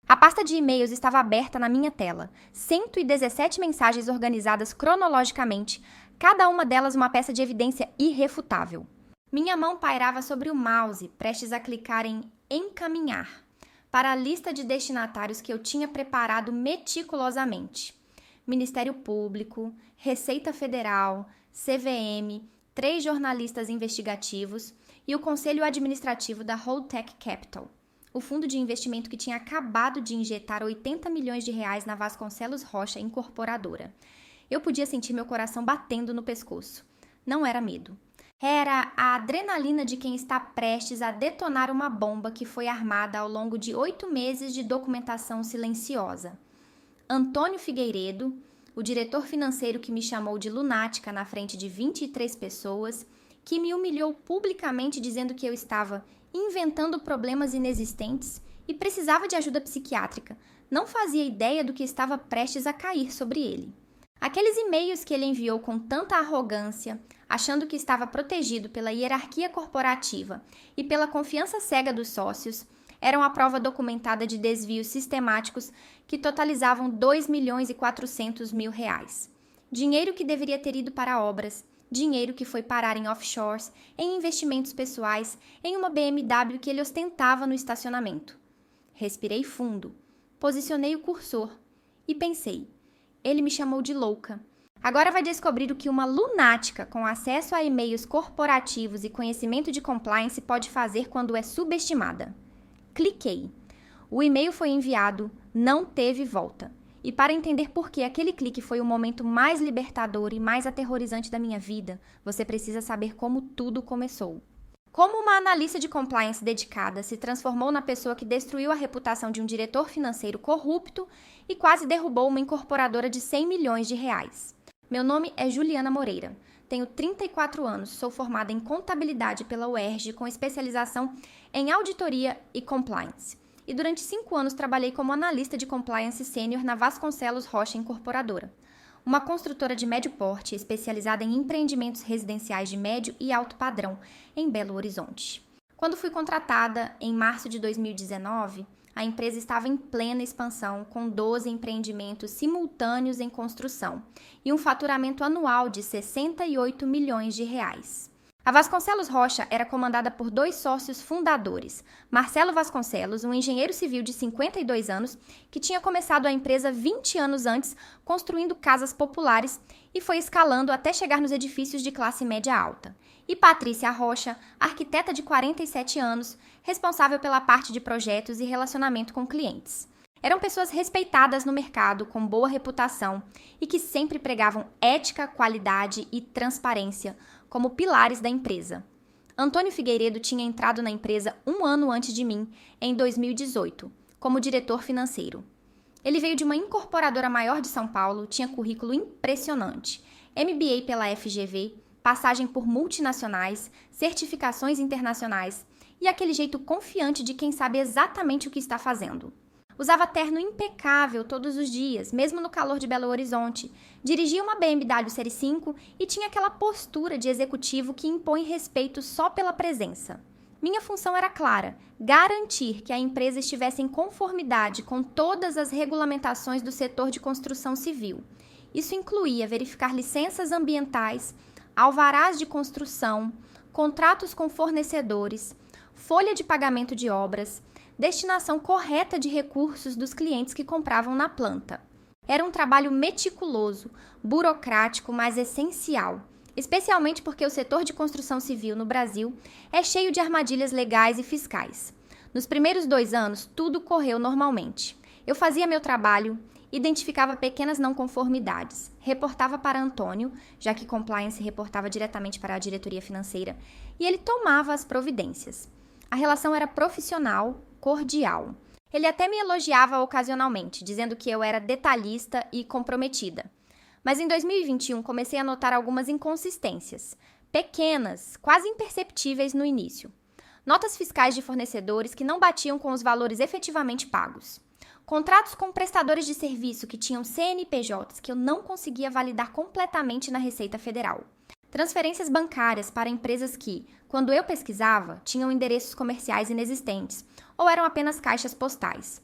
A pasta de e-mails estava aberta na minha tela. 117 mensagens organizadas cronologicamente, cada uma delas uma peça de evidência irrefutável. Minha mão pairava sobre o mouse, prestes a clicar em encaminhar, para a lista de destinatários que eu tinha preparado meticulosamente. Ministério Público, Receita Federal, CVM, 3 jornalistas investigativos e o Conselho Administrativo da Holdtech Capital, o fundo de investimento que tinha acabado de injetar 80 milhões de reais na Vasconcelos Rocha Incorporadora. Eu podia sentir meu coração batendo no pescoço. Não era medo. Era a adrenalina de quem está prestes a detonar uma bomba que foi armada ao longo de 8 meses de documentação silenciosa. Antônio Figueiredo, o diretor financeiro que me chamou de lunática na frente de 23 pessoas, que me humilhou publicamente dizendo que eu estava inventando problemas inexistentes e precisava de ajuda psiquiátrica, não fazia ideia do que estava prestes a cair sobre ele. Aqueles e-mails que ele enviou com tanta arrogância, achando que estava protegido pela hierarquia corporativa e pela confiança cega dos sócios, eram a prova documentada de desvios sistemáticos que totalizavam 2.400.000 reais. Dinheiro que deveria ter ido para obras, dinheiro que foi parar em offshores, em investimentos pessoais, em uma BMW que ele ostentava no estacionamento. Respirei fundo, posicionei o cursor e pensei, ele me chamou de louca. Agora vai descobrir o que uma lunática com acesso a e-mails corporativos e conhecimento de compliance pode fazer quando é subestimada. Cliquei. O e-mail foi enviado, não teve volta. E para entender por que aquele clique foi o momento mais libertador e mais aterrorizante da minha vida, você precisa saber como tudo começou. Como uma analista de compliance dedicada se transformou na pessoa que destruiu a reputação de um diretor financeiro corrupto e quase derrubou uma incorporadora de 100 milhões de reais. Meu nome é Juliana Moreira. Tenho 34 anos, sou formada em contabilidade pela UERJ com especialização em auditoria e compliance. E durante 5 anos trabalhei como analista de compliance sênior na Vasconcelos Rocha Incorporadora, uma construtora de médio porte especializada em empreendimentos residenciais de médio e alto padrão em Belo Horizonte. Quando fui contratada, em março de 2019, a empresa estava em plena expansão, com 12 empreendimentos simultâneos em construção e um faturamento anual de 68 milhões de reais. A Vasconcelos Rocha era comandada por 2 sócios fundadores, Marcelo Vasconcelos, um engenheiro civil de 52 anos, que tinha começado a empresa 20 anos antes, construindo casas populares e foi escalando até chegar nos edifícios de classe média alta. E Patrícia Rocha, arquiteta de 47 anos, responsável pela parte de projetos e relacionamento com clientes. Eram pessoas respeitadas no mercado, com boa reputação e que sempre pregavam ética, qualidade e transparência como pilares da empresa. Antônio Figueiredo tinha entrado na empresa 1 ano antes de mim, em 2018, como diretor financeiro. Ele veio de uma incorporadora maior de São Paulo, tinha currículo impressionante, MBA pela FGV, passagem por multinacionais, certificações internacionais e aquele jeito confiante de quem sabe exatamente o que está fazendo. Usava terno impecável todos os dias, mesmo no calor de Belo Horizonte. Dirigia uma BMW Série 5 e tinha aquela postura de executivo que impõe respeito só pela presença. Minha função era clara: garantir que a empresa estivesse em conformidade com todas as regulamentações do setor de construção civil. Isso incluía verificar licenças ambientais, alvarás de construção, contratos com fornecedores, folha de pagamento de obras, destinação correta de recursos dos clientes que compravam na planta. Era um trabalho meticuloso, burocrático, mas essencial, especialmente porque o setor de construção civil no Brasil é cheio de armadilhas legais e fiscais. Nos primeiros 2 anos, tudo correu normalmente. Eu fazia meu trabalho, identificava pequenas não conformidades, reportava para Antônio, já que compliance reportava diretamente para a diretoria financeira, e ele tomava as providências. A relação era profissional, cordial. Ele até me elogiava ocasionalmente, dizendo que eu era detalhista e comprometida. Mas em 2021 comecei a notar algumas inconsistências, pequenas, quase imperceptíveis no início. Notas fiscais de fornecedores que não batiam com os valores efetivamente pagos. Contratos com prestadores de serviço que tinham CNPJs que eu não conseguia validar completamente na Receita Federal. Transferências bancárias para empresas que, quando eu pesquisava, tinham endereços comerciais inexistentes ou eram apenas caixas postais.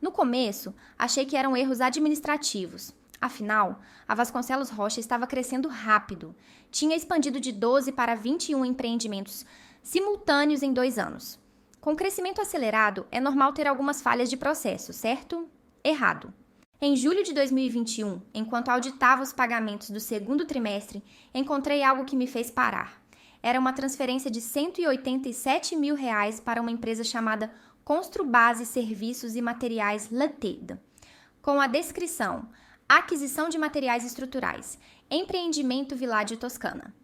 No começo, achei que eram erros administrativos. Afinal, a Vasconcelos Rocha estava crescendo rápido. Tinha expandido de 12 para 21 empreendimentos simultâneos em 2 anos. Com crescimento acelerado, é normal ter algumas falhas de processo, certo? Errado. Em julho de 2021, enquanto auditava os pagamentos do segundo trimestre, encontrei algo que me fez parar. Era uma transferência de R$187 mil para uma empresa chamada Construbase Serviços e Materiais Ltd, com a descrição: aquisição de materiais estruturais, empreendimento Villaggio Toscana.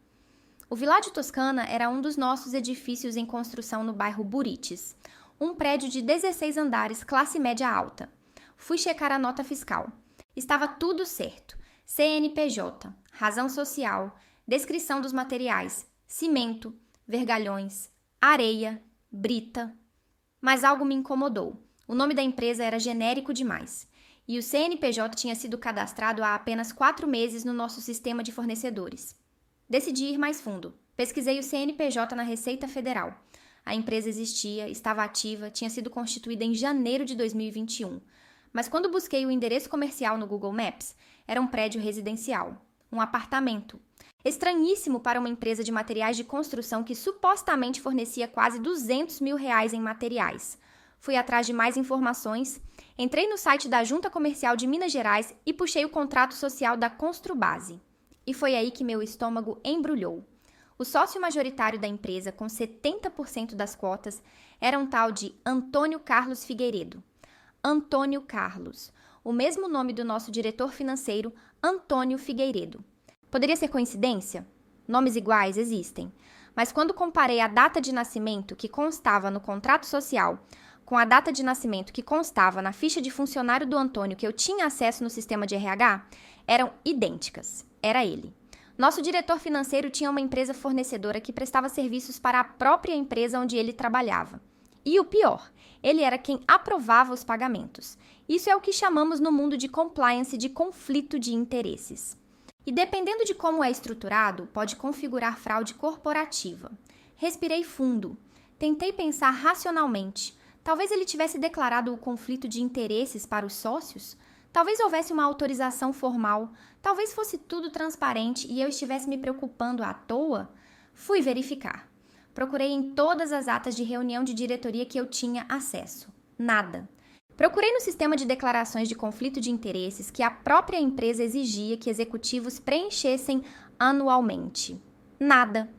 O Villaggio Toscana era um dos nossos edifícios em construção no bairro Buritis, um prédio de 16 andares, classe média alta. Fui checar a nota fiscal. Estava tudo certo. CNPJ, razão social, descrição dos materiais, cimento, vergalhões, areia, brita. Mas algo me incomodou. O nome da empresa era genérico demais. E o CNPJ tinha sido cadastrado há apenas 4 meses no nosso sistema de fornecedores. Decidi ir mais fundo. Pesquisei o CNPJ na Receita Federal. A empresa existia, estava ativa, tinha sido constituída em janeiro de 2021. Mas quando busquei o endereço comercial no Google Maps, era um prédio residencial, um apartamento. Estranhíssimo para uma empresa de materiais de construção que supostamente fornecia quase R$200 mil em materiais. Fui atrás de mais informações, entrei no site da Junta Comercial de Minas Gerais e puxei o contrato social da Construbase. E foi aí que meu estômago embrulhou. O sócio majoritário da empresa, com 70% das cotas, era um tal de Antônio Carlos Figueiredo. Antônio Carlos, o mesmo nome do nosso diretor financeiro, Antônio Figueiredo. Poderia ser coincidência? Nomes iguais existem. Mas quando comparei a data de nascimento que constava no contrato social com a data de nascimento que constava na ficha de funcionário do Antônio que eu tinha acesso no sistema de RH, eram idênticas. Era ele. Nosso diretor financeiro tinha uma empresa fornecedora que prestava serviços para a própria empresa onde ele trabalhava. E o pior, ele era quem aprovava os pagamentos. Isso é o que chamamos no mundo de compliance de conflito de interesses. E dependendo de como é estruturado, pode configurar fraude corporativa. Respirei fundo. Tentei pensar racionalmente. Talvez ele tivesse declarado o conflito de interesses para os sócios? Talvez houvesse uma autorização formal. Talvez fosse tudo transparente e eu estivesse me preocupando à toa? Fui verificar. Procurei em todas as atas de reunião de diretoria que eu tinha acesso. Nada. Procurei no sistema de declarações de conflito de interesses que a própria empresa exigia que executivos preenchessem anualmente. Nada.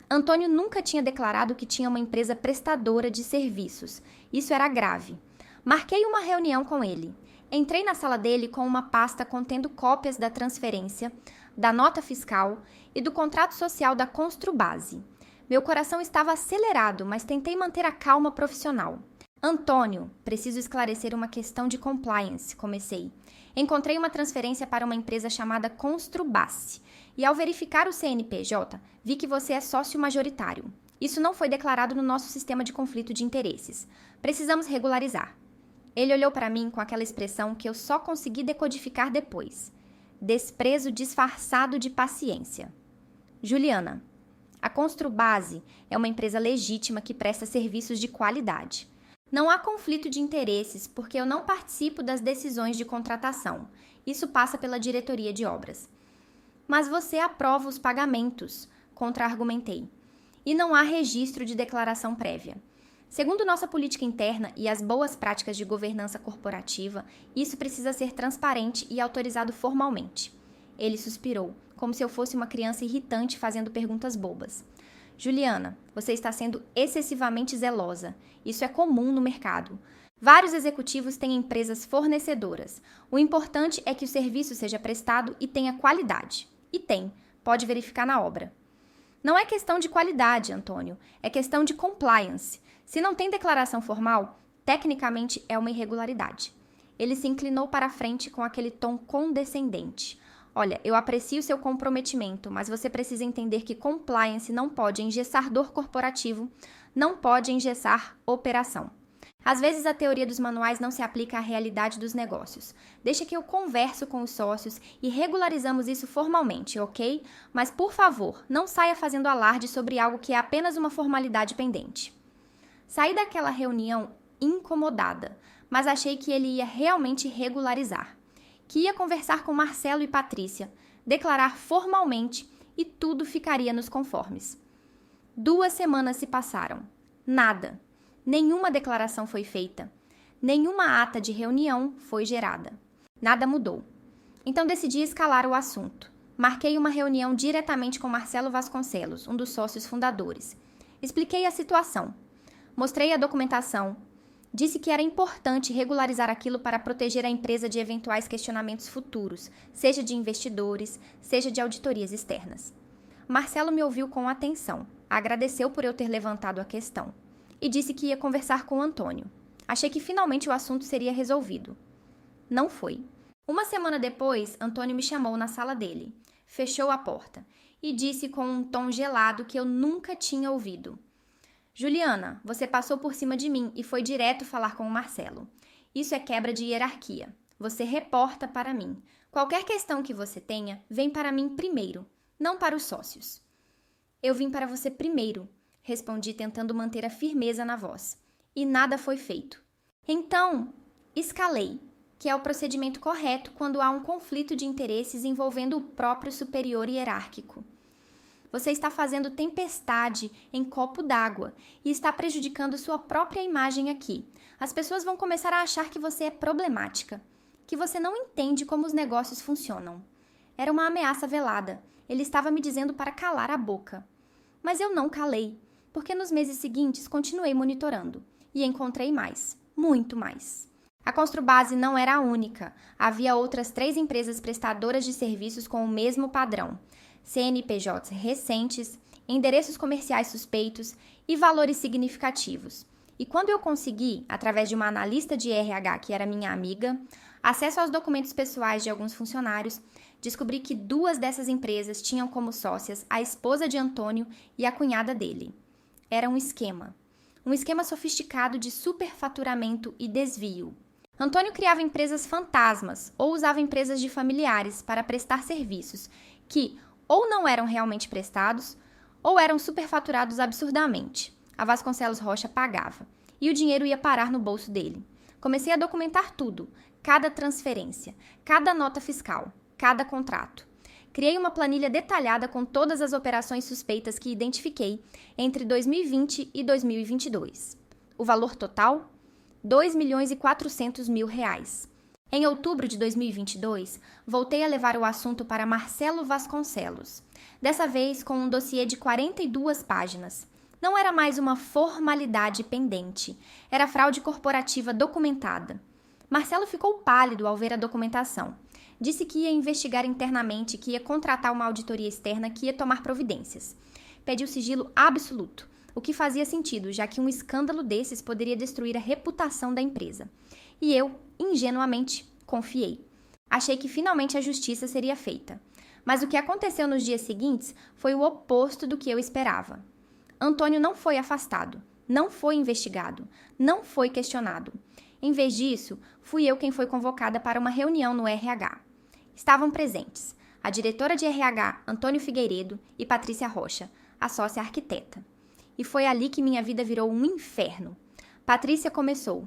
Antônio nunca tinha declarado que tinha uma empresa prestadora de serviços. Isso era grave. Marquei uma reunião com ele. Entrei na sala dele com uma pasta contendo cópias da transferência, da nota fiscal e do contrato social da Construbase. Meu coração estava acelerado, mas tentei manter a calma profissional. Antônio, preciso esclarecer uma questão de compliance, comecei. Encontrei uma transferência para uma empresa chamada Construbase e ao verificar o CNPJ, vi que você é sócio majoritário. Isso não foi declarado no nosso sistema de conflito de interesses. Precisamos regularizar. Ele olhou para mim com aquela expressão que eu só consegui decodificar depois. Desprezo disfarçado de paciência. Juliana, a Construbase é uma empresa legítima que presta serviços de qualidade. Não há conflito de interesses porque eu não participo das decisões de contratação. Isso passa pela diretoria de obras. Mas você aprova os pagamentos, contra-argumentei. E não há registro de declaração prévia. Segundo nossa política interna e as boas práticas de governança corporativa, isso precisa ser transparente e autorizado formalmente. Ele suspirou, como se eu fosse uma criança irritante fazendo perguntas bobas. Juliana, você está sendo excessivamente zelosa. Isso é comum no mercado. Vários executivos têm empresas fornecedoras. O importante é que o serviço seja prestado e tenha qualidade. E tem, pode verificar na obra. Não é questão de qualidade, Antônio, é questão de compliance. Se não tem declaração formal, tecnicamente é uma irregularidade. Ele se inclinou para a frente com aquele tom condescendente. Olha, eu aprecio seu comprometimento, mas você precisa entender que compliance não pode engessar dor corporativo, não pode engessar operação. Às vezes a teoria dos manuais não se aplica à realidade dos negócios. Deixa que eu converso com os sócios e regularizamos isso formalmente, ok? Mas, por favor, não saia fazendo alarde sobre algo que é apenas uma formalidade pendente. Saí daquela reunião incomodada, mas achei que ele ia realmente regularizar, que ia conversar com Marcelo e Patrícia, declarar formalmente e tudo ficaria nos conformes. 2 semanas se passaram. Nada. Nenhuma declaração foi feita. Nenhuma ata de reunião foi gerada. Nada mudou. Então decidi escalar o assunto. Marquei uma reunião diretamente com Marcelo Vasconcelos, um dos sócios fundadores. Expliquei a situação. Mostrei a documentação. Disse que era importante regularizar aquilo para proteger a empresa de eventuais questionamentos futuros, seja de investidores, seja de auditorias externas. Marcelo me ouviu com atenção, agradeceu por eu ter levantado a questão e disse que ia conversar com o Antônio. Achei que finalmente o assunto seria resolvido. Não foi. 1 semana depois, Antônio me chamou na sala dele, fechou a porta e disse com um tom gelado que eu nunca tinha ouvido. Juliana, você passou por cima de mim e foi direto falar com o Marcelo. Isso é quebra de hierarquia. Você reporta para mim. Qualquer questão que você tenha, vem para mim primeiro, não para os sócios. Eu vim para você primeiro, respondi tentando manter a firmeza na voz. E nada foi feito. Então, escalei, que é o procedimento correto quando há um conflito de interesses envolvendo o próprio superior hierárquico. Você está fazendo tempestade em copo d'água e está prejudicando sua própria imagem aqui. As pessoas vão começar a achar que você é problemática, que você não entende como os negócios funcionam. Era uma ameaça velada. Ele estava me dizendo para calar a boca. Mas eu não calei, porque nos meses seguintes continuei monitorando e encontrei mais, muito mais. A Construbase não era a única. Havia outras 3 empresas prestadoras de serviços com o mesmo padrão. CNPJs recentes, endereços comerciais suspeitos e valores significativos. E quando eu consegui, através de uma analista de RH que era minha amiga, acesso aos documentos pessoais de alguns funcionários, descobri que 2 dessas empresas tinham como sócias a esposa de Antônio e a cunhada dele. Era um esquema sofisticado de superfaturamento e desvio. Antônio criava empresas fantasmas ou usava empresas de familiares para prestar serviços que ou não eram realmente prestados, ou eram superfaturados absurdamente. A Vasconcelos Rocha pagava, e o dinheiro ia parar no bolso dele. Comecei a documentar tudo, cada transferência, cada nota fiscal, cada contrato. Criei uma planilha detalhada com todas as operações suspeitas que identifiquei entre 2020 e 2022. O valor total? R$2.400.000. Em outubro de 2022, voltei a levar o assunto para Marcelo Vasconcelos, dessa vez com um dossiê de 42 páginas. Não era mais uma formalidade pendente, era fraude corporativa documentada. Marcelo ficou pálido ao ver a documentação. Disse que ia investigar internamente, que ia contratar uma auditoria externa, que ia tomar providências. Pediu sigilo absoluto, o que fazia sentido, já que um escândalo desses poderia destruir a reputação da empresa. E eu, ingenuamente, confiei. Achei que finalmente a justiça seria feita. Mas o que aconteceu nos dias seguintes foi o oposto do que eu esperava. Antônio não foi afastado, não foi investigado, não foi questionado. Em vez disso, fui eu quem foi convocada para uma reunião no RH. Estavam presentes a diretora de RH, Antônio Figueiredo, e Patrícia Rocha, a sócia arquiteta. E foi ali que minha vida virou um inferno. Patrícia começou.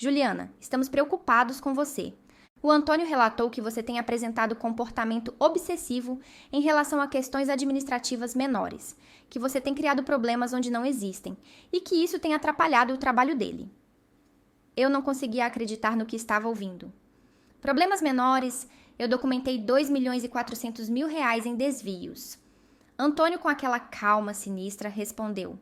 Juliana, estamos preocupados com você. O Antônio relatou que você tem apresentado comportamento obsessivo em relação a questões administrativas menores, que você tem criado problemas onde não existem e que isso tem atrapalhado o trabalho dele. Eu não conseguia acreditar no que estava ouvindo. Problemas menores, eu documentei R$2.400.000 em desvios. Antônio, com aquela calma sinistra, respondeu: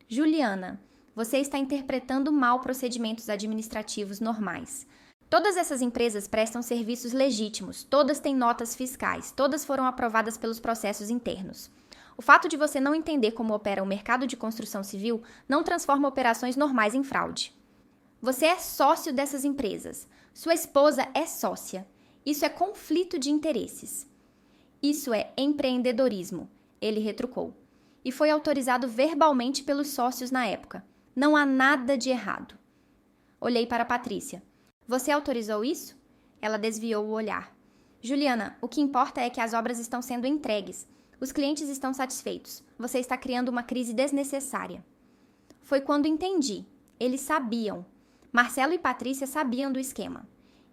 Juliana, você está interpretando mal procedimentos administrativos normais. Todas essas empresas prestam serviços legítimos, todas têm notas fiscais, todas foram aprovadas pelos processos internos. O fato de você não entender como opera o mercado de construção civil não transforma operações normais em fraude. Você é sócio dessas empresas. Sua esposa é sócia. Isso é conflito de interesses. Isso é empreendedorismo, ele retrucou. E foi autorizado verbalmente pelos sócios na época. Não há nada de errado. Olhei para Patrícia. Você autorizou isso? Ela desviou o olhar. Juliana, o que importa é que as obras estão sendo entregues. Os clientes estão satisfeitos. Você está criando uma crise desnecessária. Foi quando entendi. Eles sabiam. Marcelo e Patrícia sabiam do esquema.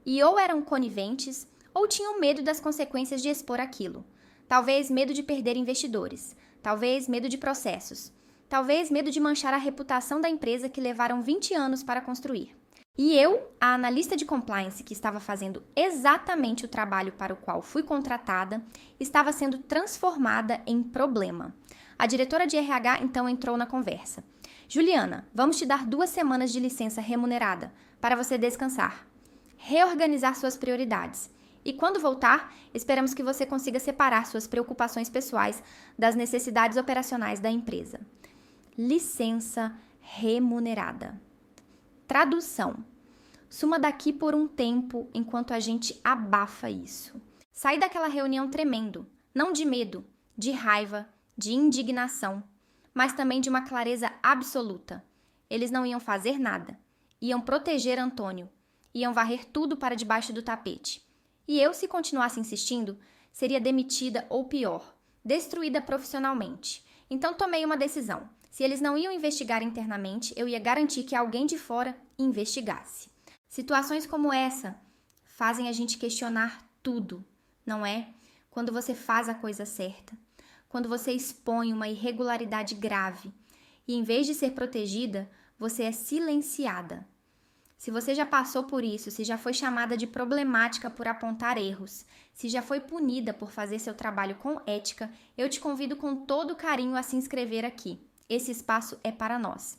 E ou eram coniventes, ou tinham medo das consequências de expor aquilo. Talvez medo de perder investidores. Talvez medo de processos. Talvez medo de manchar a reputação da empresa que levaram 20 anos para construir. E eu, a analista de compliance que estava fazendo exatamente o trabalho para o qual fui contratada, estava sendo transformada em problema. A diretora de RH então entrou na conversa. Juliana, vamos te dar 2 semanas de licença remunerada para você descansar, reorganizar suas prioridades. E quando voltar, esperamos que você consiga separar suas preocupações pessoais das necessidades operacionais da empresa. Licença remunerada. Tradução. Suma daqui por um tempo enquanto a gente abafa isso. Saí daquela reunião tremendo, não de medo, de raiva, de indignação, mas também de uma clareza absoluta. Eles não iam fazer nada. Iam proteger Antônio. Iam varrer tudo para debaixo do tapete. E eu, se continuasse insistindo, seria demitida ou pior, destruída profissionalmente. Então tomei uma decisão. Se eles não iam investigar internamente, eu ia garantir que alguém de fora investigasse. Situações como essa fazem a gente questionar tudo, não é? Quando você faz a coisa certa, quando você expõe uma irregularidade grave e, em vez de ser protegida, você é silenciada. Se você já passou por isso, se já foi chamada de problemática por apontar erros, se já foi punida por fazer seu trabalho com ética, eu te convido com todo carinho a se inscrever aqui. Esse espaço é para nós.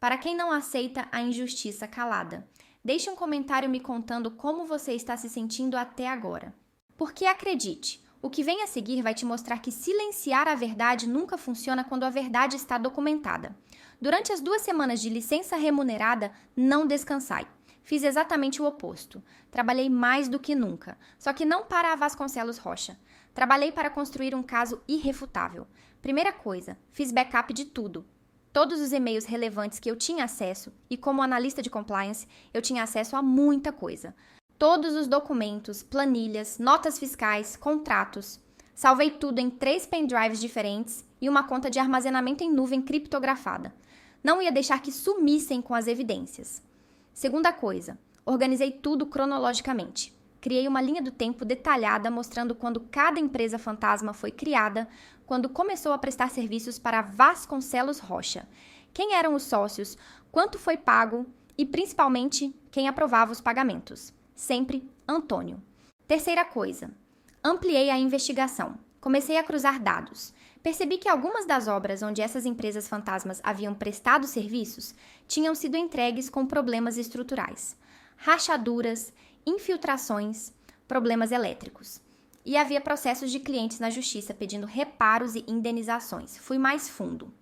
Para quem não aceita a injustiça calada, deixe um comentário me contando como você está se sentindo até agora. Porque acredite, o que vem a seguir vai te mostrar que silenciar a verdade nunca funciona quando a verdade está documentada. Durante as 2 semanas de licença remunerada, não descansai. Fiz exatamente o oposto. Trabalhei mais do que nunca, só que não para a Vasconcelos Rocha. Trabalhei para construir um caso irrefutável. Primeira coisa, fiz backup de tudo. Todos os e-mails relevantes que eu tinha acesso, e como analista de compliance, eu tinha acesso a muita coisa. Todos os documentos, planilhas, notas fiscais, contratos. Salvei tudo em 3 pendrives diferentes e uma conta de armazenamento em nuvem criptografada. Não ia deixar que sumissem com as evidências. Segunda coisa, organizei tudo cronologicamente. Criei uma linha do tempo detalhada mostrando quando cada empresa fantasma foi criada, quando começou a prestar serviços para Vasconcelos Rocha, quem eram os sócios, quanto foi pago e, principalmente, quem aprovava os pagamentos. Sempre Antônio. Terceira coisa, ampliei a investigação. Comecei a cruzar dados. Percebi que algumas das obras onde essas empresas fantasmas haviam prestado serviços tinham sido entregues com problemas estruturais, rachaduras, infiltrações, problemas elétricos. E havia processos de clientes na justiça pedindo reparos e indenizações. Fui mais fundo.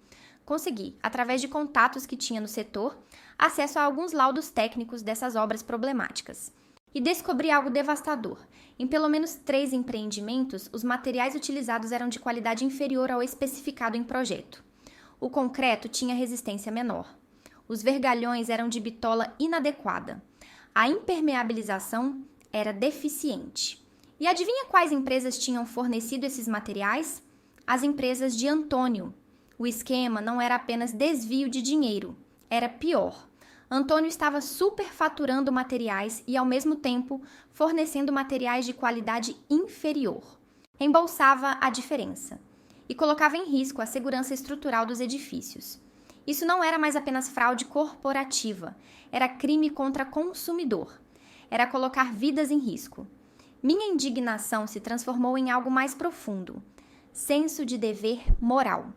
Consegui, através de contatos que tinha no setor, acesso a alguns laudos técnicos dessas obras problemáticas. E descobri algo devastador. Em pelo menos 3 empreendimentos, os materiais utilizados eram de qualidade inferior ao especificado em projeto. O concreto tinha resistência menor. Os vergalhões eram de bitola inadequada. A impermeabilização era deficiente. E adivinha quais empresas tinham fornecido esses materiais? As empresas de Antônio. O esquema não era apenas desvio de dinheiro, era pior. Antônio estava superfaturando materiais e, ao mesmo tempo, fornecendo materiais de qualidade inferior. Embolsava a diferença e colocava em risco a segurança estrutural dos edifícios. Isso não era mais apenas fraude corporativa, era crime contra consumidor. Era colocar vidas em risco. Minha indignação se transformou em algo mais profundo. Senso de dever moral.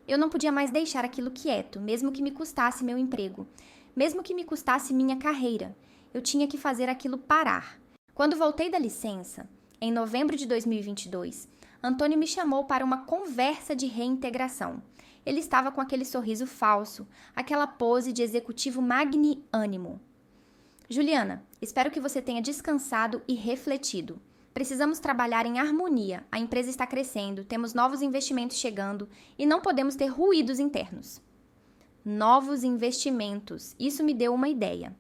Eu não podia mais deixar aquilo quieto, mesmo que me custasse meu emprego. Mesmo que me custasse minha carreira. Eu tinha que fazer aquilo parar. Quando voltei da licença, em novembro de 2022, Antônio me chamou para uma conversa de reintegração. Ele estava com aquele sorriso falso, aquela pose de executivo magnânimo. Juliana, espero que você tenha descansado e refletido. Precisamos trabalhar em harmonia. A empresa está crescendo, temos novos investimentos chegando e não podemos ter ruídos internos. Novos investimentos. Isso me deu uma ideia.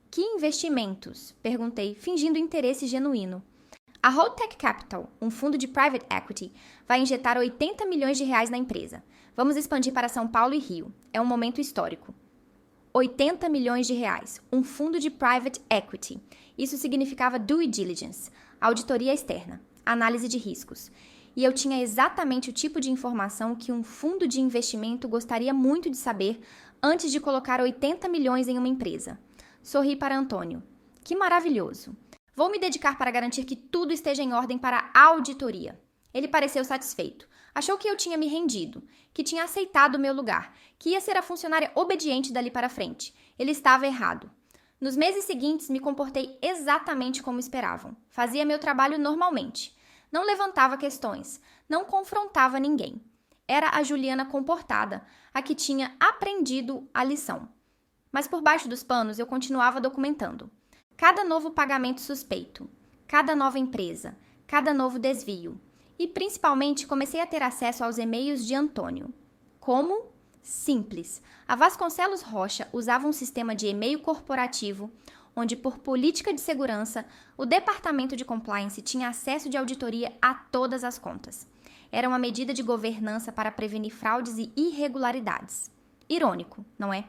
Que investimentos? Perguntei, fingindo interesse genuíno. A Holdtech Capital, um fundo de private equity, vai injetar 80 milhões de reais na empresa. Vamos expandir para São Paulo e Rio. É um momento histórico. 80 milhões de reais, um fundo de private equity. Isso significava due diligence, auditoria externa, análise de riscos. E eu tinha exatamente o tipo de informação que um fundo de investimento gostaria muito de saber antes de colocar 80 milhões em uma empresa. Sorri para Antônio. Que maravilhoso! Vou me dedicar para garantir que tudo esteja em ordem para a auditoria. Ele pareceu satisfeito. Achou que eu tinha me rendido, que tinha aceitado o meu lugar, que ia ser a funcionária obediente dali para frente. Ele estava errado. Nos meses seguintes, me comportei exatamente como esperavam. Fazia meu trabalho normalmente. Não levantava questões, não confrontava ninguém. Era a Juliana comportada, a que tinha aprendido a lição. Mas por baixo dos panos eu continuava documentando. Cada novo pagamento suspeito, cada nova empresa, cada novo desvio. E principalmente comecei a ter acesso aos e-mails de Antônio. Como? Simples. A Vasconcelos Rocha usava um sistema de e-mail corporativo onde, por política de segurança, o departamento de compliance tinha acesso de auditoria a todas as contas. Era uma medida de governança para prevenir fraudes e irregularidades. Irônico, não é?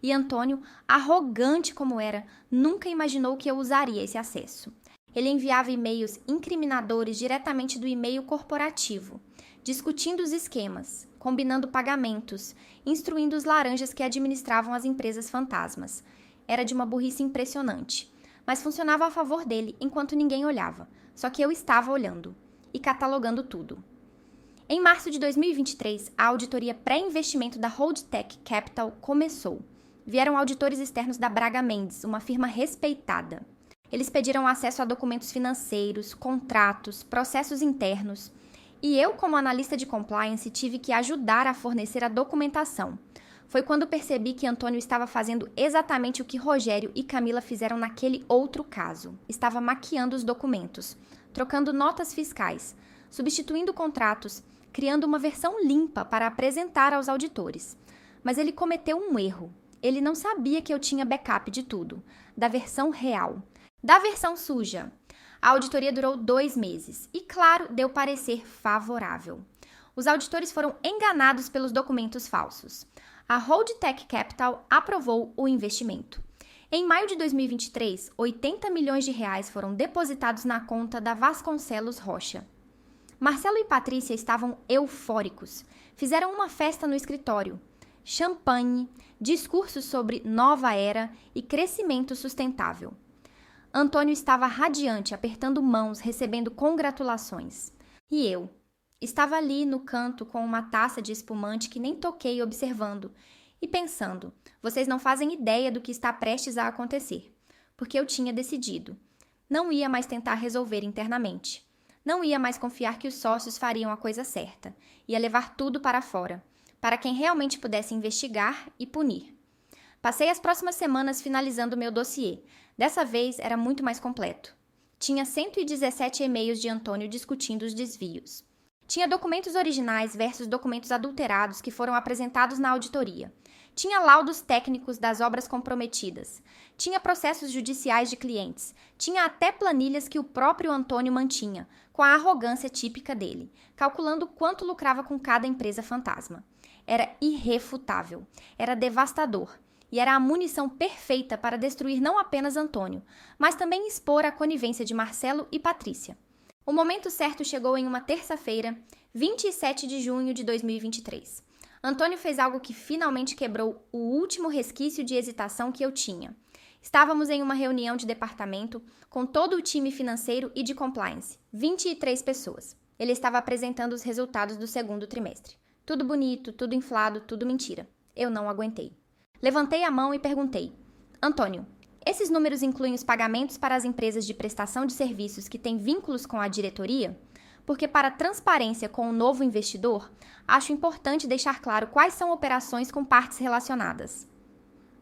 E Antônio, arrogante como era, nunca imaginou que eu usaria esse acesso. Ele enviava e-mails incriminadores diretamente do e-mail corporativo, discutindo os esquemas, combinando pagamentos, instruindo os laranjas que administravam as empresas fantasmas. Era de uma burrice impressionante, mas funcionava a favor dele enquanto ninguém olhava, só que eu estava olhando e catalogando tudo. Em março de 2023, a auditoria pré-investimento da Holdtech Capital começou. Vieram auditores externos da Braga Mendes, uma firma respeitada. Eles pediram acesso a documentos financeiros, contratos, processos internos. E eu, como analista de compliance, tive que ajudar a fornecer a documentação. Foi quando percebi que Antônio estava fazendo exatamente o que Rogério e Camila fizeram naquele outro caso. Estava maquiando os documentos, trocando notas fiscais, substituindo contratos, criando uma versão limpa para apresentar aos auditores. Mas ele cometeu um erro. Ele não sabia que eu tinha backup de tudo, da versão real. Da versão suja. A auditoria durou 2 meses e, claro, deu parecer favorável. Os auditores foram enganados pelos documentos falsos. A Holdtech Capital aprovou o investimento. Em maio de 2023, 80 milhões de reais foram depositados na conta da Vasconcelos Rocha. Marcelo e Patrícia estavam eufóricos. Fizeram uma festa no escritório. Champanhe, discursos sobre nova era e crescimento sustentável. Antônio estava radiante, apertando mãos, recebendo congratulações. E eu? Estava ali no canto com uma taça de espumante que nem toquei, observando e pensando, vocês não fazem ideia do que está prestes a acontecer. Porque eu tinha decidido. Não ia mais tentar resolver internamente. Não ia mais confiar que os sócios fariam a coisa certa. Ia levar tudo para fora, para quem realmente pudesse investigar e punir. Passei as próximas semanas finalizando meu dossiê. Dessa vez era muito mais completo. Tinha 117 e-mails de Antônio discutindo os desvios. Tinha documentos originais versus documentos adulterados que foram apresentados na auditoria. Tinha laudos técnicos das obras comprometidas. Tinha processos judiciais de clientes. Tinha até planilhas que o próprio Antônio mantinha, com a arrogância típica dele, calculando quanto lucrava com cada empresa fantasma. Era irrefutável. Era devastador. E era a munição perfeita para destruir não apenas Antônio, mas também expor a conivência de Marcelo e Patrícia. O momento certo chegou em uma terça-feira, 27 de junho de 2023. Antônio fez algo que finalmente quebrou o último resquício de hesitação que eu tinha. Estávamos em uma reunião de departamento com todo o time financeiro e de compliance, 23 pessoas. Ele estava apresentando os resultados do segundo trimestre. Tudo bonito, tudo inflado, tudo mentira. Eu não aguentei. Levantei a mão e perguntei: Antônio, esses números incluem os pagamentos para as empresas de prestação de serviços que têm vínculos com a diretoria? Porque para transparência com o novo investidor, acho importante deixar claro quais são operações com partes relacionadas.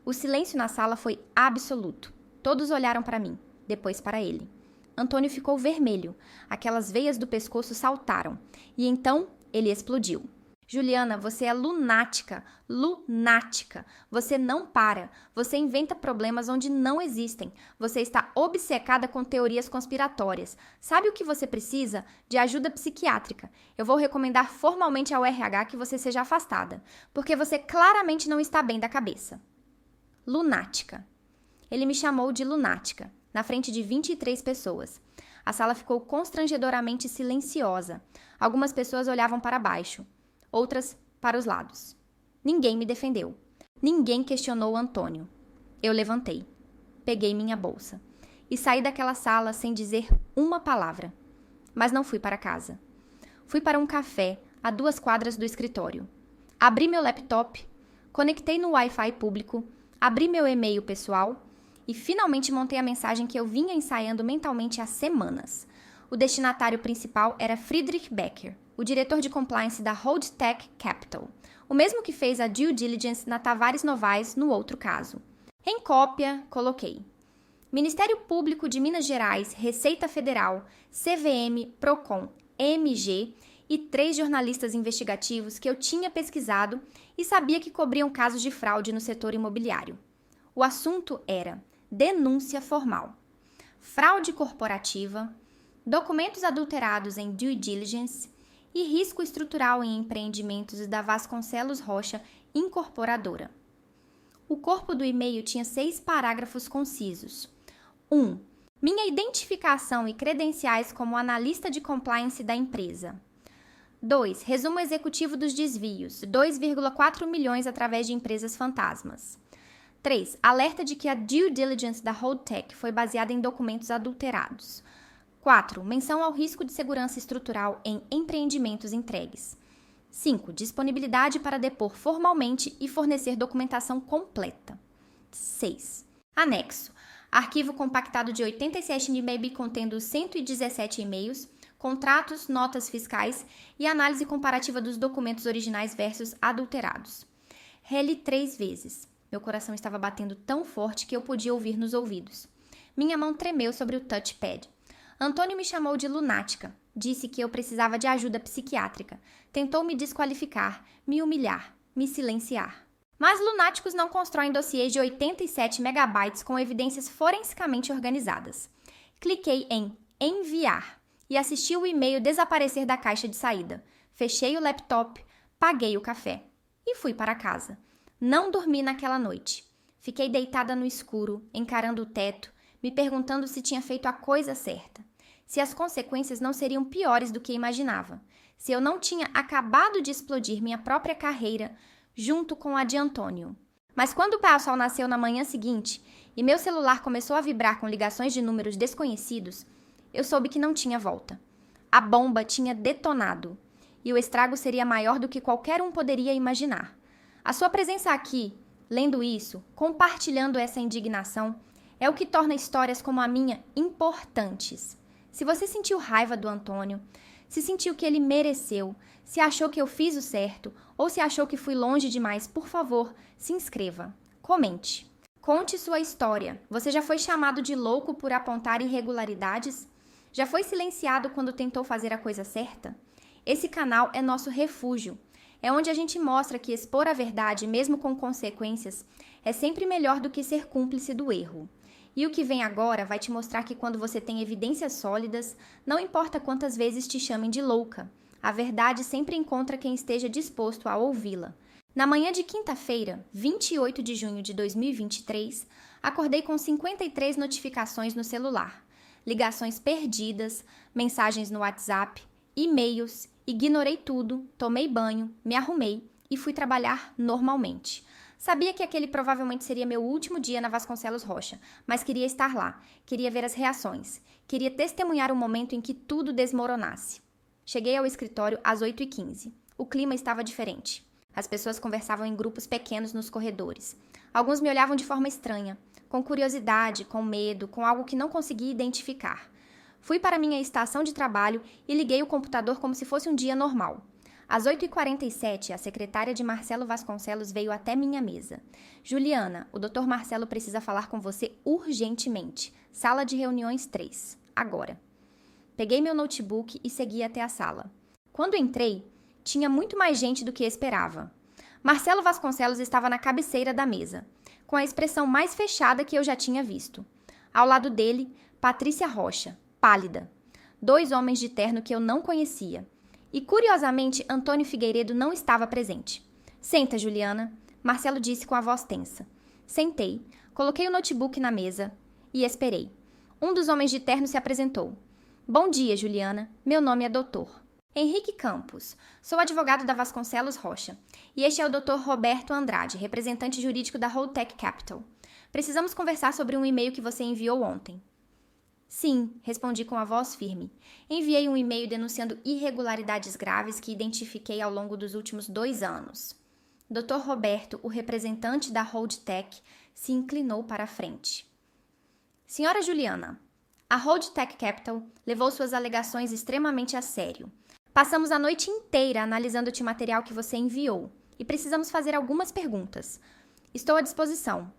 O silêncio na sala foi absoluto. Todos olharam para mim, depois para ele. Antônio ficou vermelho, aquelas veias do pescoço saltaram, e então ele explodiu. Juliana, você é lunática, lunática. Você não para. Você inventa problemas onde não existem. Você está obcecada com teorias conspiratórias. Sabe o que você precisa? De ajuda psiquiátrica. Eu vou recomendar formalmente ao RH que você seja afastada, porque você claramente não está bem da cabeça. lunática. Ele me chamou de lunática, na frente de 23 pessoas. A sala ficou constrangedoramente silenciosa. Algumas pessoas olhavam para baixo, outras para os lados. Ninguém me defendeu. Ninguém questionou Antônio. Eu levantei, peguei minha bolsa e saí daquela sala sem dizer uma palavra. Mas não fui para casa. Fui para um café a 2 quadras do escritório. Abri meu laptop, conectei no Wi-Fi público, abri meu e-mail pessoal e finalmente montei a mensagem que eu vinha ensaiando mentalmente há semanas. O destinatário principal era Friedrich Becker, o diretor de compliance da Holdtech Capital, o mesmo que fez a due diligence na Tavares Novaes no outro caso. Em cópia, coloquei: Ministério Público de Minas Gerais, Receita Federal, CVM, Procon, MG e 3 jornalistas investigativos que eu tinha pesquisado e sabia que cobriam casos de fraude no setor imobiliário. O assunto era denúncia formal, fraude corporativa, documentos adulterados em due diligence e risco estrutural em empreendimentos da Vasconcelos Rocha Incorporadora. O corpo do e-mail tinha 6 parágrafos concisos. 1. Minha identificação e credenciais como analista de compliance da empresa. 2. Resumo executivo dos desvios, 2,4 milhões através de empresas fantasmas. 3. Alerta de que a due diligence da Holdtech foi baseada em documentos adulterados. 4. Menção ao risco de segurança estrutural em empreendimentos entregues. 5. Disponibilidade para depor formalmente e fornecer documentação completa. 6. Anexo. Arquivo compactado de 87 MB contendo 117 e-mails, contratos, notas fiscais e análise comparativa dos documentos originais versus adulterados. Reli 3 vezes. Meu coração estava batendo tão forte que eu podia ouvir nos ouvidos. Minha mão tremeu sobre o touchpad. Antônio me chamou de lunática. Disse que eu precisava de ajuda psiquiátrica. Tentou me desqualificar, me humilhar, me silenciar. Mas lunáticos não constroem dossiês de 87 megabytes com evidências forensicamente organizadas. Cliquei em enviar e assisti o e-mail desaparecer da caixa de saída. Fechei o laptop, paguei o café e fui para casa. Não dormi naquela noite. Fiquei deitada no escuro, encarando o teto, me perguntando se tinha feito a coisa certa. Se as consequências não seriam piores do que imaginava. Se eu não tinha acabado de explodir minha própria carreira junto com a de Antônio. Mas quando o Paiol nasceu na manhã seguinte e meu celular começou a vibrar com ligações de números desconhecidos, eu soube que não tinha volta. A bomba tinha detonado e o estrago seria maior do que qualquer um poderia imaginar. A sua presença aqui, lendo isso, compartilhando essa indignação, é o que torna histórias como a minha importantes. Se você sentiu raiva do Antônio, se sentiu que ele mereceu, se achou que eu fiz o certo ou se achou que fui longe demais, por favor, se inscreva, comente. Conte sua história. Você já foi chamado de louco por apontar irregularidades? Já foi silenciado quando tentou fazer a coisa certa? Esse canal é nosso refúgio. É onde a gente mostra que expor a verdade, mesmo com consequências, é sempre melhor do que ser cúmplice do erro. E o que vem agora vai te mostrar que quando você tem evidências sólidas, não importa quantas vezes te chamem de louca, a verdade sempre encontra quem esteja disposto a ouvi-la. Na manhã de quinta-feira, 28 de junho de 2023, acordei com 53 notificações no celular, ligações perdidas, mensagens no WhatsApp, e-mails, ignorei tudo, tomei banho, me arrumei e fui trabalhar normalmente. Sabia que aquele provavelmente seria meu último dia na Vasconcelos Rocha, mas queria estar lá, queria ver as reações, queria testemunhar o momento em que tudo desmoronasse. Cheguei ao escritório às 8h15. O clima estava diferente. As pessoas conversavam em grupos pequenos nos corredores. Alguns me olhavam de forma estranha, com curiosidade, com medo, com algo que não conseguia identificar. Fui para minha estação de trabalho e liguei o computador como se fosse um dia normal. Às 8h47, a secretária de Marcelo Vasconcelos veio até minha mesa. Juliana, o Dr. Marcelo precisa falar com você urgentemente. Sala de reuniões 3. Agora. Peguei meu notebook e segui até a sala. Quando entrei, tinha muito mais gente do que esperava. Marcelo Vasconcelos estava na cabeceira da mesa, com a expressão mais fechada que eu já tinha visto. Ao lado dele, Patrícia Rocha, pálida. 2 homens de terno que eu não conhecia. E, curiosamente, Antônio Figueiredo não estava presente. Senta, Juliana, Marcelo disse com a voz tensa. Sentei, coloquei o notebook na mesa e esperei. Um dos homens de terno se apresentou. Bom dia, Juliana. Meu nome é Dr. Henrique Campos. Sou advogado da Vasconcelos Rocha. E este é o Dr. Roberto Andrade, representante jurídico da Holdtech Capital. Precisamos conversar sobre um e-mail que você enviou ontem. Sim, respondi com a voz firme. Enviei um e-mail denunciando irregularidades graves que identifiquei ao longo dos últimos 2 anos. Dr. Roberto, o representante da Holdtech, se inclinou para a frente. Senhora Juliana, a Holdtech Capital levou suas alegações extremamente a sério. Passamos a noite inteira analisando o material que você enviou e precisamos fazer algumas perguntas. Estou à disposição.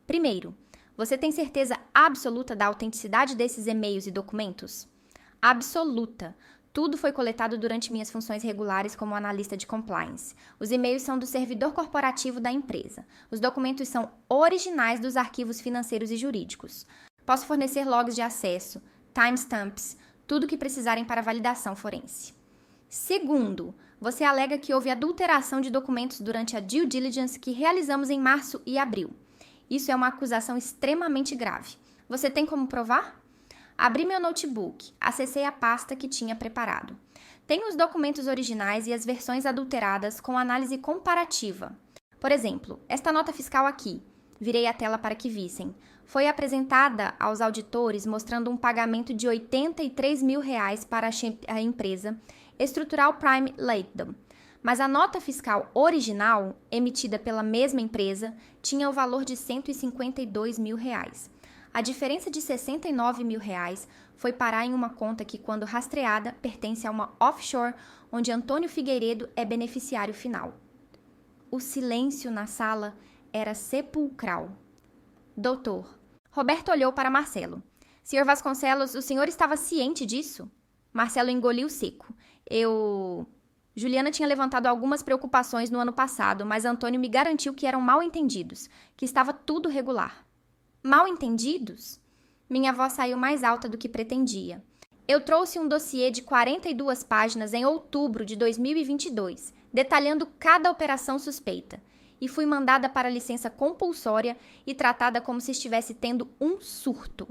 Primeiro, você tem certeza absoluta da autenticidade desses e-mails e documentos? Absoluta. Tudo foi coletado durante minhas funções regulares como analista de compliance. Os e-mails são do servidor corporativo da empresa. Os documentos são originais dos arquivos financeiros e jurídicos. Posso fornecer logs de acesso, timestamps, tudo o que precisarem para validação forense. Segundo, você alega que houve adulteração de documentos durante a due diligence que realizamos em março e abril. Isso é uma acusação extremamente grave. Você tem como provar? Abri meu notebook, acessei a pasta que tinha preparado. Tenho os documentos originais e as versões adulteradas com análise comparativa. Por exemplo, esta nota fiscal aqui, virei a tela para que vissem, foi apresentada aos auditores mostrando um pagamento de R$ 83 mil para a empresa Estrutural Prime Latham. Mas a nota fiscal original, emitida pela mesma empresa, tinha o valor de R$ 152 mil. A diferença de R$ 69 mil foi parar em uma conta que, quando rastreada, pertence a uma offshore, onde Antônio Figueiredo é beneficiário final. O silêncio na sala era sepulcral. Doutor. Roberto olhou para Marcelo. Senhor Vasconcelos, o senhor estava ciente disso? Marcelo engoliu seco. Juliana tinha levantado algumas preocupações no ano passado, mas Antônio me garantiu que eram mal-entendidos, que estava tudo regular. Mal-entendidos? Minha voz saiu mais alta do que pretendia. Eu trouxe um dossiê de 42 páginas em outubro de 2022, detalhando cada operação suspeita, e fui mandada para licença compulsória e tratada como se estivesse tendo um surto.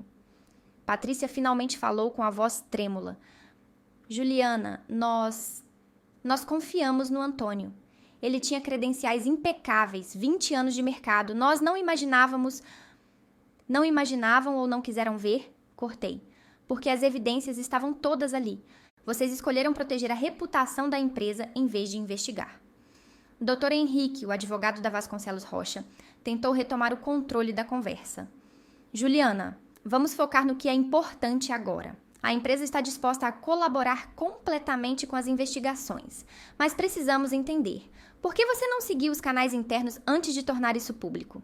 Patrícia finalmente falou com a voz trêmula. Juliana, nós confiamos no Antônio. Ele tinha credenciais impecáveis, 20 anos de mercado. Nós não imaginavam ou não quiseram ver? Cortei. Porque as evidências estavam todas ali. Vocês escolheram proteger a reputação da empresa em vez de investigar. O Dr. Henrique, o advogado da Vasconcelos Rocha, tentou retomar o controle da conversa. Juliana, vamos focar no que é importante agora. A empresa está disposta a colaborar completamente com as investigações, mas precisamos entender. Por que você não seguiu os canais internos antes de tornar isso público?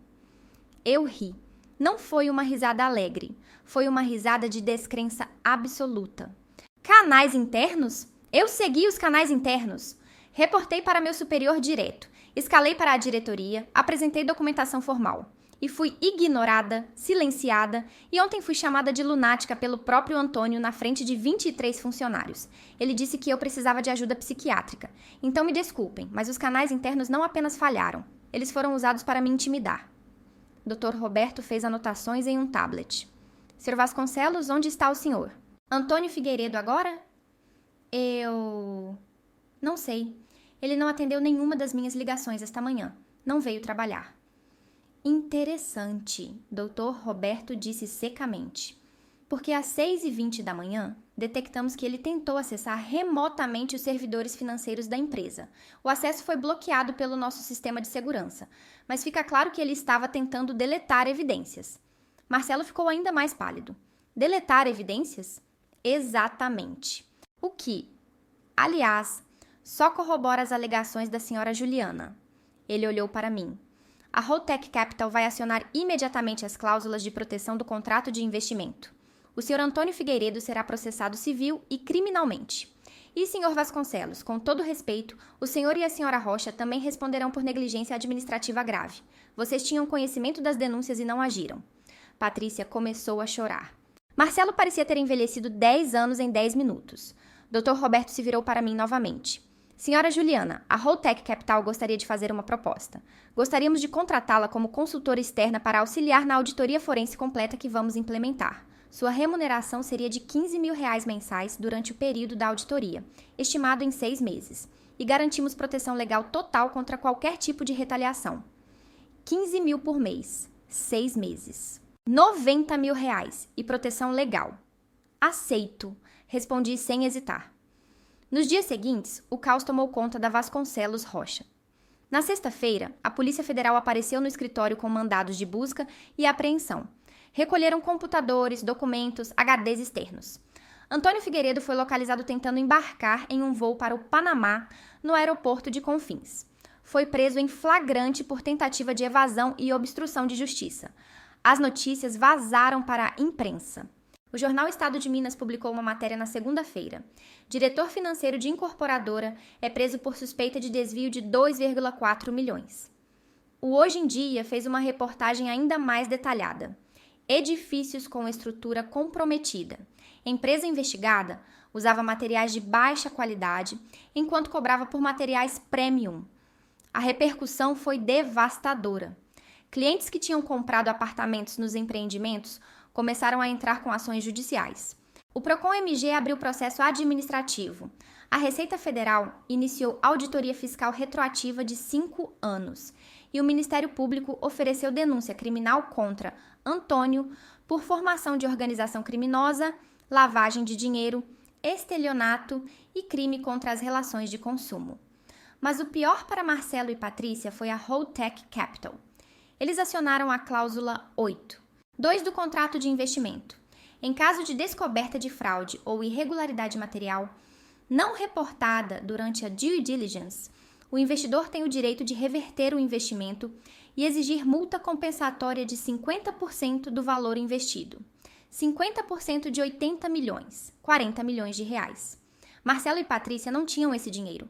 Eu ri. Não foi uma risada alegre. Foi uma risada de descrença absoluta. Canais internos? Eu segui os canais internos. Reportei para meu superior direto. Escalei para a diretoria, apresentei documentação formal. E fui ignorada, silenciada, e ontem fui chamada de lunática pelo próprio Antônio na frente de 23 funcionários. Ele disse que eu precisava de ajuda psiquiátrica. Então me desculpem, mas os canais internos não apenas falharam, eles foram usados para me intimidar. Dr. Roberto fez anotações em um tablet. Sr. Vasconcelos, onde está o senhor? Antônio Figueiredo agora? Não sei. Ele não atendeu nenhuma das minhas ligações esta manhã. Não veio trabalhar. Interessante, Dr. Roberto disse secamente. Porque às 6h20 da manhã, detectamos que ele tentou acessar remotamente os servidores financeiros da empresa. O acesso foi bloqueado pelo nosso sistema de segurança, mas fica claro que ele estava tentando deletar evidências. Marcelo ficou ainda mais pálido. Deletar evidências? Exatamente. O que, aliás, só corrobora as alegações da senhora Juliana. Ele olhou para mim. A Holdtech Capital vai acionar imediatamente as cláusulas de proteção do contrato de investimento. O Sr. Antônio Figueiredo será processado civil e criminalmente. E, Sr. Vasconcelos, com todo respeito, o senhor e a senhora Rocha também responderão por negligência administrativa grave. Vocês tinham conhecimento das denúncias e não agiram. Patrícia começou a chorar. Marcelo parecia ter envelhecido 10 anos em 10 minutos. Dr. Roberto se virou para mim novamente. Senhora Juliana, a Holtec Capital gostaria de fazer uma proposta. Gostaríamos de contratá-la como consultora externa para auxiliar na auditoria forense completa que vamos implementar. Sua remuneração seria de R$15 mil mensais durante o período da auditoria, estimado em 6 meses. E garantimos proteção legal total contra qualquer tipo de retaliação. 15 mil por mês, 6 meses. 90 mil reais e proteção legal. Aceito, respondi sem hesitar. Nos dias seguintes, o caos tomou conta da Vasconcelos Rocha. Na sexta-feira, a Polícia Federal apareceu no escritório com mandados de busca e apreensão. Recolheram computadores, documentos, HDs externos. Antônio Figueiredo foi localizado tentando embarcar em um voo para o Panamá, no aeroporto de Confins. Foi preso em flagrante por tentativa de evasão e obstrução de justiça. As notícias vazaram para a imprensa. O jornal Estado de Minas publicou uma matéria na segunda-feira. Diretor financeiro de incorporadora é preso por suspeita de desvio de 2,4 milhões. O Hoje em Dia fez uma reportagem ainda mais detalhada. Edifícios com estrutura comprometida. Empresa investigada usava materiais de baixa qualidade, enquanto cobrava por materiais premium. A repercussão foi devastadora. Clientes que tinham comprado apartamentos nos empreendimentos começaram a entrar com ações judiciais. O Procon-MG abriu processo administrativo. A Receita Federal iniciou auditoria fiscal retroativa de 5 anos. E o Ministério Público ofereceu denúncia criminal contra Antônio por formação de organização criminosa, lavagem de dinheiro, estelionato e crime contra as relações de consumo. Mas o pior para Marcelo e Patrícia foi a Holtec Capital. Eles acionaram a cláusula 8, 2 do contrato de investimento. Em caso de descoberta de fraude ou irregularidade material não reportada durante a due diligence, o investidor tem o direito de reverter o investimento e exigir multa compensatória de 50% do valor investido. 50% de 80 milhões, 40 milhões de reais. Marcelo e Patrícia não tinham esse dinheiro.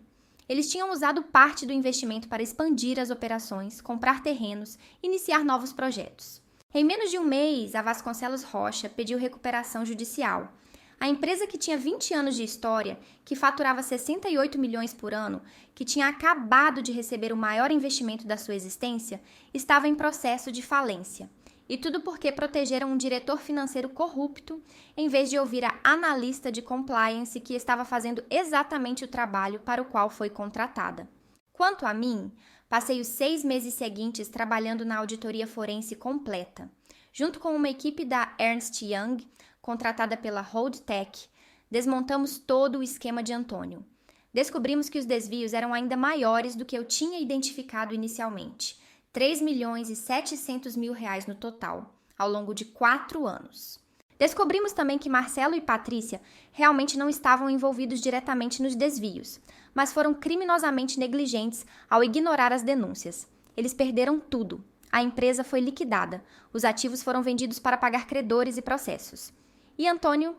Eles tinham usado parte do investimento para expandir as operações, comprar terrenos, iniciar novos projetos. Em menos de um mês, a Vasconcelos Rocha pediu recuperação judicial. A empresa que tinha 20 anos de história, que faturava 68 milhões por ano, que tinha acabado de receber o maior investimento da sua existência, estava em processo de falência. E tudo porque protegeram um diretor financeiro corrupto, em vez de ouvir a analista de compliance que estava fazendo exatamente o trabalho para o qual foi contratada. Quanto a mim, passei os 6 meses seguintes trabalhando na auditoria forense completa. Junto com uma equipe da Ernst Young, contratada pela Holtec, desmontamos todo o esquema de Antônio. Descobrimos que os desvios eram ainda maiores do que eu tinha identificado inicialmente. 3 milhões e 700 mil reais no total, ao longo de 4 anos. Descobrimos também que Marcelo e Patrícia realmente não estavam envolvidos diretamente nos desvios, mas foram criminosamente negligentes ao ignorar as denúncias. Eles perderam tudo. A empresa foi liquidada. Os ativos foram vendidos para pagar credores e processos. E Antônio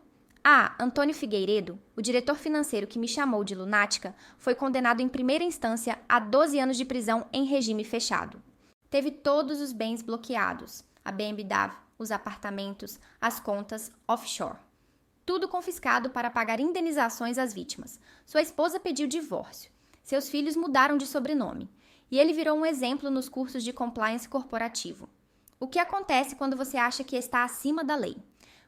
Figueiredo, o diretor financeiro que me chamou de lunática, foi condenado em primeira instância a 12 anos de prisão em regime fechado. Teve todos os bens bloqueados, a BMW, os apartamentos, as contas offshore. Tudo confiscado para pagar indenizações às vítimas. Sua esposa pediu divórcio. Seus filhos mudaram de sobrenome. E ele virou um exemplo nos cursos de compliance corporativo. O que acontece quando você acha que está acima da lei?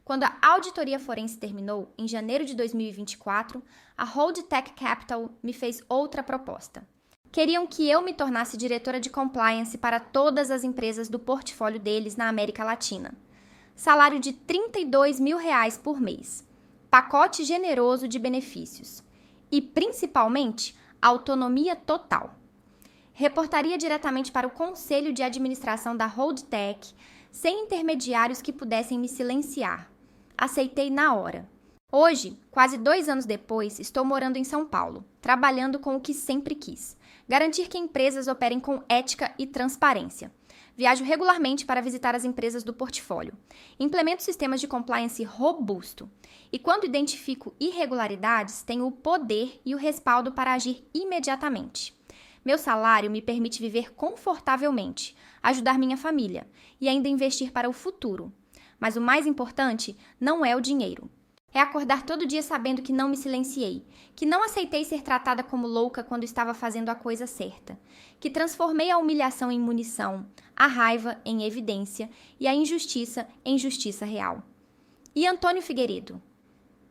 Quando a auditoria forense terminou, em janeiro de 2024, a Holtec Capital me fez outra proposta. Queriam que eu me tornasse diretora de compliance para todas as empresas do portfólio deles na América Latina. Salário de 32 mil reais por mês. Pacote generoso de benefícios. E, principalmente, autonomia total. Reportaria diretamente para o conselho de administração da Holtec, sem intermediários que pudessem me silenciar. Aceitei na hora. Hoje, quase 2 anos depois, estou morando em São Paulo, trabalhando com o que sempre quis. Garantir que empresas operem com ética e transparência. Viajo regularmente para visitar as empresas do portfólio. Implemento sistemas de compliance robusto. E quando identifico irregularidades, tenho o poder e o respaldo para agir imediatamente. Meu salário me permite viver confortavelmente, ajudar minha família e ainda investir para o futuro. Mas o mais importante não é o dinheiro. É acordar todo dia sabendo que não me silenciei, que não aceitei ser tratada como louca quando estava fazendo a coisa certa, que transformei a humilhação em munição, a raiva em evidência e a injustiça em justiça real. E Antônio Figueiredo?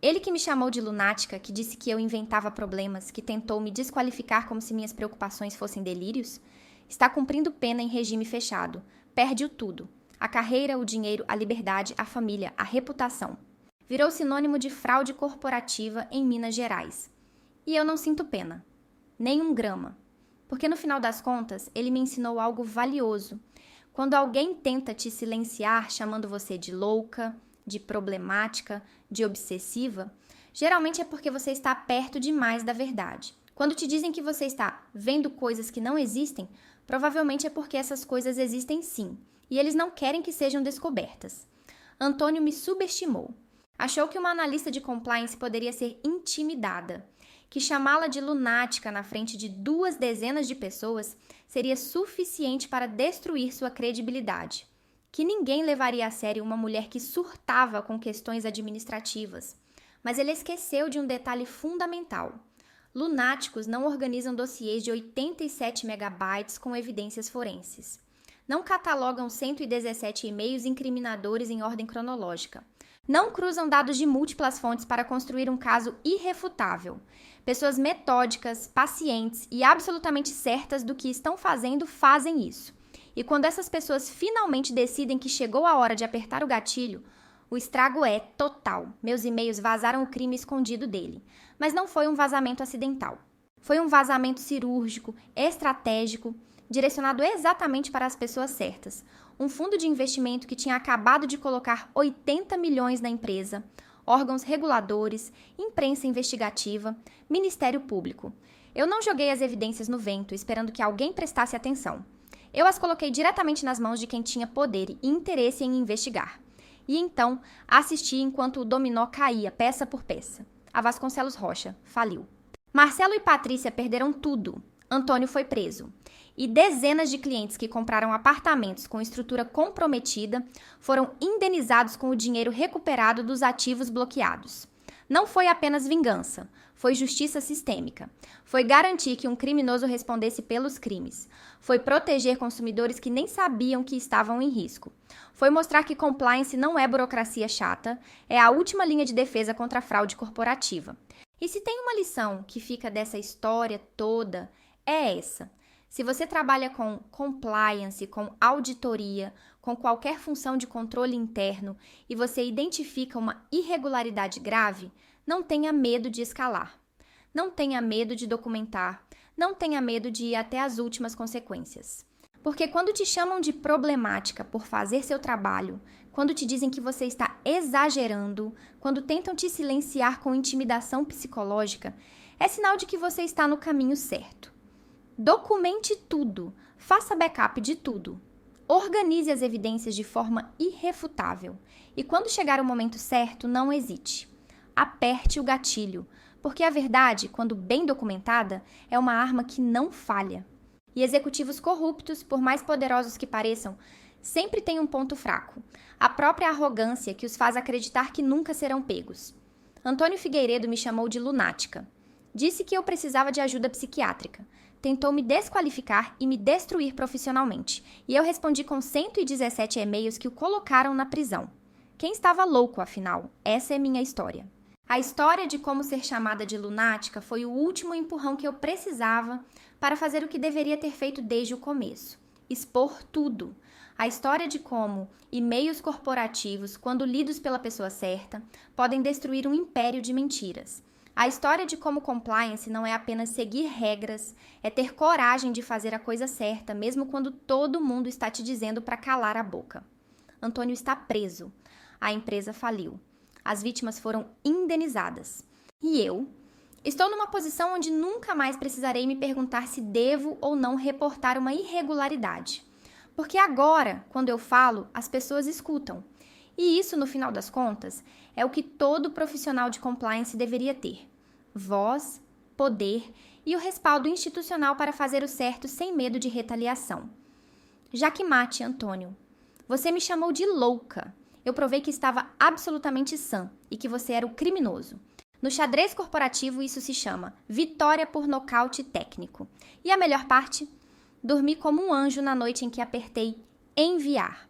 Ele que me chamou de lunática, que disse que eu inventava problemas, que tentou me desqualificar como se minhas preocupações fossem delírios, está cumprindo pena em regime fechado. Perde-o tudo. A carreira, o dinheiro, a liberdade, a família, a reputação. Virou sinônimo de fraude corporativa em Minas Gerais. E eu não sinto pena. Nem um grama. Porque no final das contas, ele me ensinou algo valioso. Quando alguém tenta te silenciar chamando você de louca, de problemática, de obsessiva, geralmente é porque você está perto demais da verdade. Quando te dizem que você está vendo coisas que não existem, provavelmente é porque essas coisas existem sim, e eles não querem que sejam descobertas. Antônio me subestimou. Achou que uma analista de compliance poderia ser intimidada, que chamá-la de lunática na frente de 2 dezenas de pessoas seria suficiente para destruir sua credibilidade, que ninguém levaria a sério uma mulher que surtava com questões administrativas. Mas ele esqueceu de um detalhe fundamental. Lunáticos não organizam dossiês de 87 megabytes com evidências forenses. Não catalogam 117 e-mails incriminadores em ordem cronológica. Não cruzam dados de múltiplas fontes para construir um caso irrefutável. Pessoas metódicas, pacientes e absolutamente certas do que estão fazendo fazem isso. E quando essas pessoas finalmente decidem que chegou a hora de apertar o gatilho, o estrago é total. Meus e-mails vazaram o crime escondido dele. Mas não foi um vazamento acidental. Foi um vazamento cirúrgico, estratégico, direcionado exatamente para as pessoas certas. Um fundo de investimento que tinha acabado de colocar 80 milhões na empresa, órgãos reguladores, imprensa investigativa, Ministério Público. Eu não joguei as evidências no vento, esperando que alguém prestasse atenção. Eu as coloquei diretamente nas mãos de quem tinha poder e interesse em investigar. E então, assisti enquanto o dominó caía, peça por peça. A Vasconcelos Rocha faliu. Marcelo e Patrícia perderam tudo. Antônio foi preso. E dezenas de clientes que compraram apartamentos com estrutura comprometida foram indenizados com o dinheiro recuperado dos ativos bloqueados. Não foi apenas vingança, foi justiça sistêmica. Foi garantir que um criminoso respondesse pelos crimes. Foi proteger consumidores que nem sabiam que estavam em risco. Foi mostrar que compliance não é burocracia chata, é a última linha de defesa contra a fraude corporativa. E se tem uma lição que fica dessa história toda, é essa. Se você trabalha com compliance, com auditoria, com qualquer função de controle interno e você identifica uma irregularidade grave, não tenha medo de escalar. Não tenha medo de documentar. Não tenha medo de ir até as últimas consequências. Porque quando te chamam de problemática por fazer seu trabalho, quando te dizem que você está exagerando, quando tentam te silenciar com intimidação psicológica, é sinal de que você está no caminho certo. Documente tudo, faça backup de tudo. Organize as evidências de forma irrefutável. E quando chegar o momento certo, não hesite. Aperte o gatilho, porque a verdade, quando bem documentada, é uma arma que não falha. E executivos corruptos, por mais poderosos que pareçam, sempre têm um ponto fraco. A própria arrogância que os faz acreditar que nunca serão pegos. Antônio Figueiredo me chamou de lunática. Disse que eu precisava de ajuda psiquiátrica. Tentou me desqualificar e me destruir profissionalmente. E eu respondi com 117 e-mails que o colocaram na prisão. Quem estava louco, afinal? Essa é minha história. A história de como ser chamada de lunática foi o último empurrão que eu precisava para fazer o que deveria ter feito desde o começo. Expor tudo. A história de como e-mails corporativos, quando lidos pela pessoa certa, podem destruir um império de mentiras. A história de como compliance não é apenas seguir regras, é ter coragem de fazer a coisa certa, mesmo quando todo mundo está te dizendo para calar a boca. Antônio está preso. A empresa faliu. As vítimas foram indenizadas. E eu? Estou numa posição onde nunca mais precisarei me perguntar se devo ou não reportar uma irregularidade. Porque agora, quando eu falo, as pessoas escutam. E isso, no final das contas, é o que todo profissional de compliance deveria ter. Voz, poder e o respaldo institucional para fazer o certo sem medo de retaliação. Jaque mate, Antônio. Você me chamou de louca. Eu provei que estava absolutamente sã e que você era o criminoso. No xadrez corporativo, isso se chama vitória por nocaute técnico. E a melhor parte? Dormi como um anjo na noite em que apertei enviar.